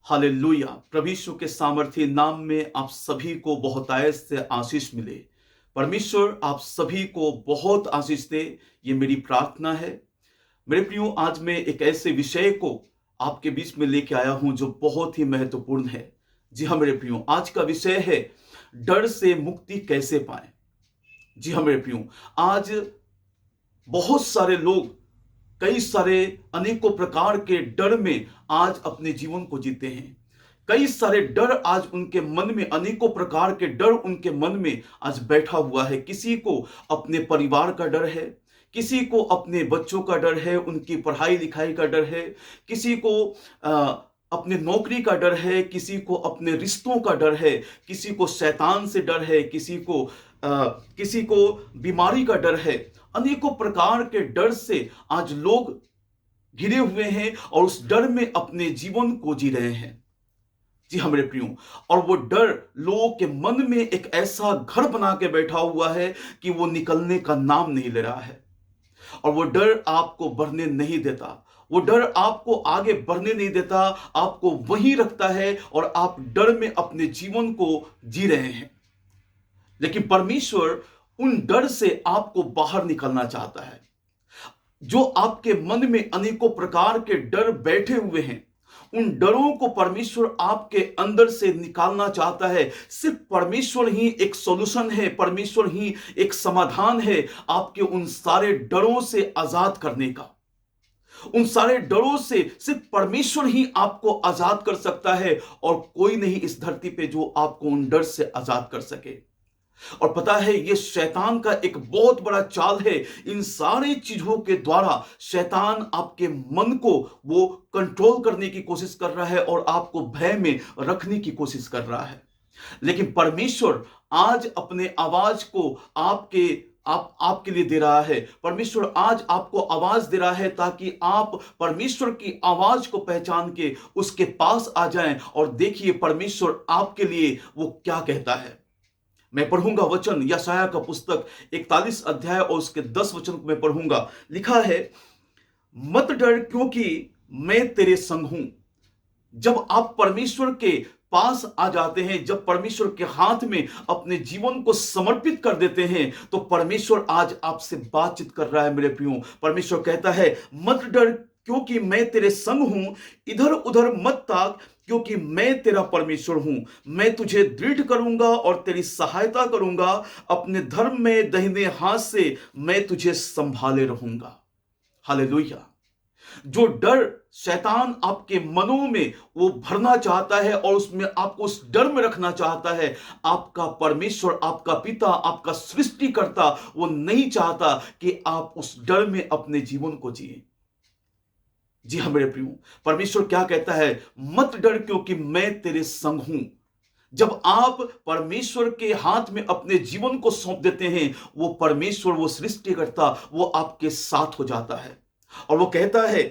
Hallelujah. प्रभु यीशु के सामर्थी नाम में आप सभी को बहुतायत से आशीष मिले। परमेश्वर आप सभी को बहुत आशीष दे, ये मेरी प्रार्थना है। मेरे प्रियो, आज मैं एक ऐसे विषय को आपके बीच में लेके आया हूं जो बहुत ही महत्वपूर्ण है। जी हाँ मेरे प्रियो, आज का विषय है डर से मुक्ति कैसे पाएं। जी हाँ मेरे प्रियो, आज बहुत सारे लोग कई सारे अनेकों प्रकार के डर में आज अपने जीवन को जीते हैं। कई सारे डर आज उनके मन में, अनेकों प्रकार के डर उनके मन में आज बैठा हुआ है। किसी को अपने परिवार का डर है, किसी को अपने बच्चों का डर है, उनकी पढ़ाई लिखाई का डर है, किसी को अपने नौकरी का डर है, किसी को अपने रिश्तों का डर है, किसी को शैतान से डर है, किसी को बीमारी का डर है। अनेकों प्रकार के डर से आज लोग घिरे हुए हैं और उस डर में अपने जीवन को जी रहे हैं। जी हाँ मेरे प्रियो, और वो डर लोगों के मन में एक ऐसा घर बना के बैठा हुआ है कि वो निकलने का नाम नहीं ले रहा है। और वो डर आपको बढ़ने नहीं देता, वो डर आपको आगे बढ़ने नहीं देता, आपको वहीं रखता है और आप डर में अपने जीवन को जी रहे हैं। लेकिन परमेश्वर उन डर से आपको बाहर निकलना चाहता है। जो आपके मन में अनेकों प्रकार के डर बैठे हुए हैं, उन डरों को परमेश्वर आपके अंदर से निकालना चाहता है। सिर्फ परमेश्वर ही एक सॉल्यूशन है, परमेश्वर ही एक समाधान है आपके उन सारे डरों से आजाद करने का। उन सारे डरों से सिर्फ परमेश्वर ही आपको आजाद कर सकता है और कोई नहीं इस धरती पे जो आपको उन डर से आजाद कर सके। और पता है, ये शैतान का एक बहुत बड़ा चाल है। इन सारी चीजों के द्वारा शैतान आपके मन को वो कंट्रोल करने की कोशिश कर रहा है और आपको भय में रखने की कोशिश कर रहा है। लेकिन परमेश्वर आज अपने आवाज को आपके लिए दे रहा है। परमेश्वर आज आपको आवाज दे रहा है ताकि आप परमेश्वर की आवाज को पहचान के उसके पास आ जाएं और देखिए परमेश्वर आपके लिए वो क्या कहता है। मैं पढ़ूंगा वचन, यशायाह का पुस्तक 41 अध्याय और उसके 10 वचन को मैं पढ़ूंगा। लिखा है, मत डर क्योंकि मैं तेरे संग हूं। जब आप परमेश्वर के पास आ जाते हैं, जब परमेश्वर के हाथ में अपने जीवन को समर्पित कर देते हैं, तो परमेश्वर आज आपसे बातचीत कर रहा है मेरे प्रियो। परमेश्वर कहता है, मत डर क्योंकि मैं तेरे संग हूं। इधर उधर मत ताक क्योंकि मैं तेरा परमेश्वर हूं। मैं तुझे दृढ़ करूंगा और तेरी सहायता करूंगा। अपने धर्म में दाहिने हाथ से मैं तुझे संभाले रहूंगा। हालेलुया। जो डर शैतान आपके मनों में वो भरना चाहता है और उसमें आपको उस डर में रखना चाहता है, आपका परमेश्वर, आपका पिता, आपका सृष्टिकर्ता वो नहीं चाहता कि आप उस डर में अपने जीवन को जिए। जी हाँ मेरे प्रियो, परमेश्वर क्या कहता है, मत डर क्योंकि मैं तेरे संग हूं। जब आप परमेश्वर के हाथ में अपने जीवन को सौंप देते हैं, वो परमेश्वर, वो सृष्टिकर्ता वो आपके साथ हो जाता है और वो कहता है,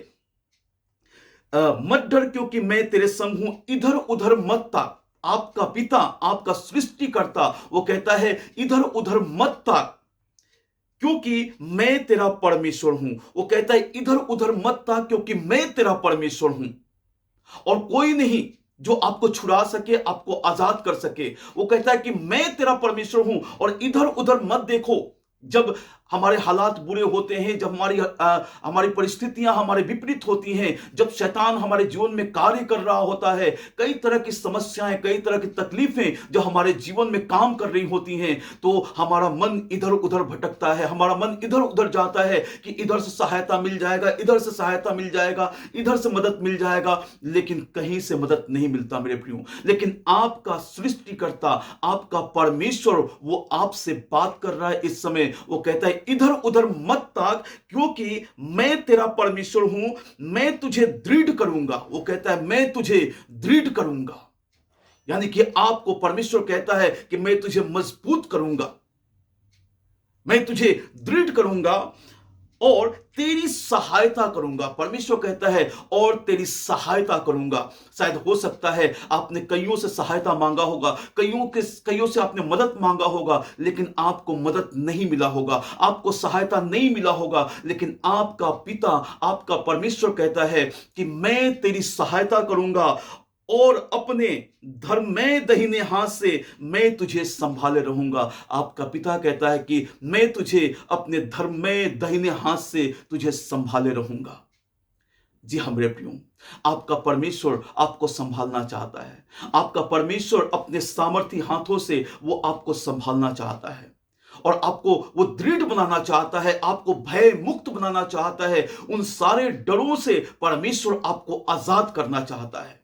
मत डर क्योंकि मैं तेरे संग हूं। इधर उधर मत ताक। आपका पिता, आपका सृष्टिकर्ता वो कहता है, इधर उधर मत ताक क्योंकि मैं तेरा परमेश्वर हूं। वो कहता है, इधर उधर मत ताक क्योंकि मैं तेरा परमेश्वर हूं और कोई नहीं जो आपको छुड़ा सके, आपको आजाद कर सके। वो कहता है कि मैं तेरा परमेश्वर हूं और इधर उधर मत देखो। जब हमारे हालात बुरे होते हैं, जब हमारी परिस्थितियां हमारे विपरीत होती हैं, जब शैतान हमारे जीवन में कार्य कर रहा होता है, कई तरह की समस्याएं, कई तरह की तकलीफें जो हमारे जीवन में काम कर रही होती हैं, तो हमारा मन इधर उधर भटकता है, हमारा मन इधर उधर जाता है कि इधर से सहायता मिल जाएगा, इधर से सहायता मिल जाएगा, इधर से मदद मिल जाएगा, लेकिन कहीं से मदद नहीं मिलता मेरे प्रियो। लेकिन आपका सृष्टिकर्ता, आपका परमेश्वर वो आपसे बात कर रहा है इस समय। वो कहता है, इधर उधर मत ताक क्योंकि मैं तेरा परमेश्वर हूं। मैं तुझे दृढ़ करूंगा। वो कहता है, मैं तुझे दृढ़ करूंगा, यानी कि आपको परमेश्वर कहता है कि मैं तुझे मजबूत करूंगा, मैं तुझे दृढ़ करूंगा और तेरी सहायता करूंगा। परमेश्वर कहता है, और तेरी सहायता करूंगा। शायद हो सकता है आपने कईयों से सहायता मांगा होगा, कईयों से आपने मदद मांगा होगा, लेकिन आपको मदद नहीं मिला होगा, आपको सहायता नहीं मिला होगा। लेकिन आपका पिता, आपका परमेश्वर कहता है कि मैं तेरी सहायता करूंगा और अपने धर्ममय दाहिने हाथ से मैं तुझे संभाले रहूंगा। आपका पिता कहता है कि मैं तुझे अपने धर्ममय दाहिने हाथ से तुझे संभाले रहूंगा। जी हाँ मेरे प्रियो, आपका परमेश्वर आपको संभालना चाहता है। आपका परमेश्वर अपने सामर्थी हाथों से वो आपको संभालना चाहता है और आपको वो दृढ़ बनाना चाहता है, आपको भय मुक्त बनाना चाहता है। उन सारे डरों से परमेश्वर आपको आजाद करना चाहता है।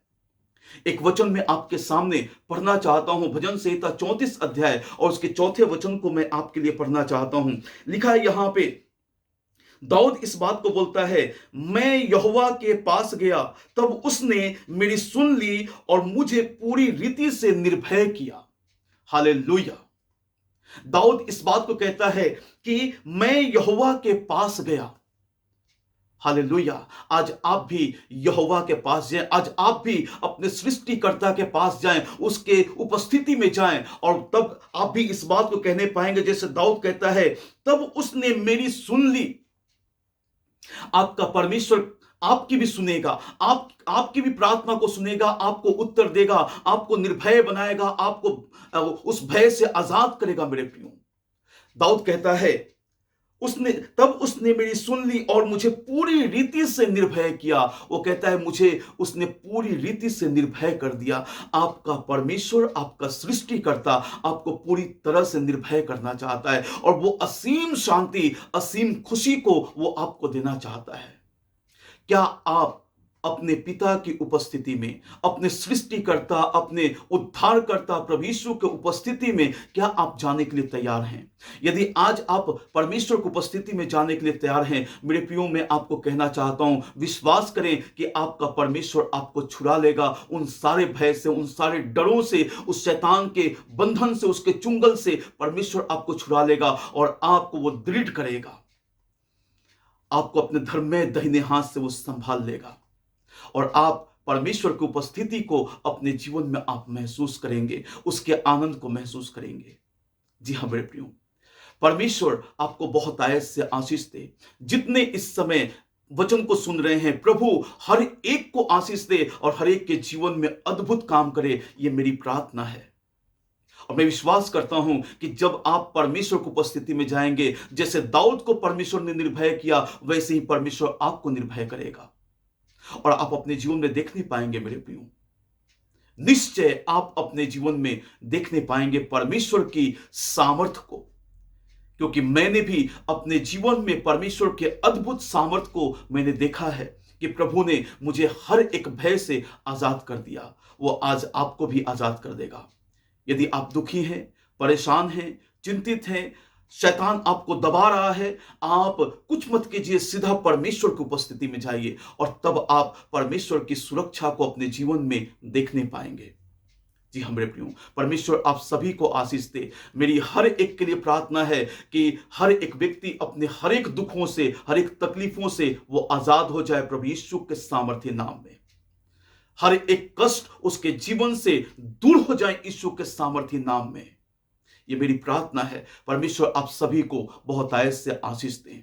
एक वचन मैं आपके सामने पढ़ना चाहता हूं, भजन संहिता 34 अध्याय और उसके चौथे वचन को मैं आपके लिए पढ़ना चाहता हूं। लिखा है यहां पे, दाऊद इस बात को बोलता है, मैं यहोवा के पास गया तब उसने मेरी सुन ली और मुझे पूरी रीति से निर्भय किया। हालेलुया। दाऊद इस बात को कहता है कि मैं यहोवा के पास गया। हालेलुया। आज आप भी यहोवा के पास जाएं, आज आप भी अपने सृष्टिकर्ता के पास जाएं, उसके उपस्थिति में जाएं और तब आप भी इस बात को कहने पाएंगे जैसे दाऊद कहता है, तब उसने मेरी सुन ली। आपका परमेश्वर आपकी भी सुनेगा, आपकी भी प्रार्थना को सुनेगा, आपको उत्तर देगा, आपको निर्भय बनाएगा, आपको उस भय से आजाद करेगा। मेरे प्रियो, दाऊद कहता है तब उसने मेरी सुन ली और मुझे पूरी रीति से निर्भय किया। वो कहता है मुझे उसने पूरी रीति से निर्भय कर दिया। आपका परमेश्वर, आपका सृष्टिकर्ता आपको पूरी तरह से निर्भय करना चाहता है और वो असीम शांति, असीम खुशी को वो आपको देना चाहता है। क्या आप अपने पिता की उपस्थिति में, अपने सृष्टिकर्ता, अपने उद्धारकर्ता प्रभु यीशु की उपस्थिति में क्या आप जाने के लिए तैयार हैं? यदि आज आप परमेश्वर की उपस्थिति में जाने के लिए तैयार हैं, मेरे प्रियो, मैं आपको कहना चाहता हूं, विश्वास करें कि आपका परमेश्वर आपको छुड़ा लेगा उन सारे भय से, उन सारे डरों से, उस शैतान के बंधन से, उसके चुंगल से परमेश्वर आपको छुड़ा लेगा और आपको वो दृढ़ करेगा। आपको अपने धर्म में दाहिने हाथ से वो संभाल लेगा और आप परमेश्वर की उपस्थिति को अपने जीवन में आप महसूस करेंगे, उसके आनंद को महसूस करेंगे। जी हाँ मेरे प्रियो, परमेश्वर आपको बहुत आयत से आशीष दे। जितने इस समय वचन को सुन रहे हैं, प्रभु हर एक को आशीष दे और हर एक के जीवन में अद्भुत काम करे, ये मेरी प्रार्थना है। और मैं विश्वास करता हूं कि जब आप परमेश्वर की उपस्थिति में जाएंगे, जैसे दाऊद को परमेश्वर ने निर्भय किया, वैसे ही परमेश्वर आपको निर्भय करेगा और आप अपने जीवन में देखने पाएंगे। मेरे प्रियो, निश्चय आप अपने जीवन में देखने पाएंगे परमेश्वर की सामर्थ्य को, क्योंकि मैंने भी अपने जीवन में परमेश्वर के अद्भुत सामर्थ्य को मैंने देखा है कि प्रभु ने मुझे हर एक भय से आजाद कर दिया। वो आज आपको भी आजाद कर देगा। यदि आप दुखी हैं, परेशान हैं, चिंतित हैं, शैतान आपको दबा रहा है, आप कुछ मत कीजिए, सीधा परमेश्वर की उपस्थिति में जाइए और तब आप परमेश्वर की सुरक्षा को अपने जीवन में देखने पाएंगे। जी हाँ मेरे प्रियो, परमेश्वर आप सभी को आशीष दे। मेरी हर एक के लिए प्रार्थना है कि हर एक व्यक्ति अपने हर एक दुखों से, हर एक तकलीफों से वो आजाद हो जाए प्रभु यीशु के सामर्थ्य नाम में। हर एक कष्ट उसके जीवन से दूर हो जाए यीशु के सामर्थ्य नाम में। ये मेरी प्रार्थना है। परमेश्वर आप सभी को बहुत आयत से आशीष दें।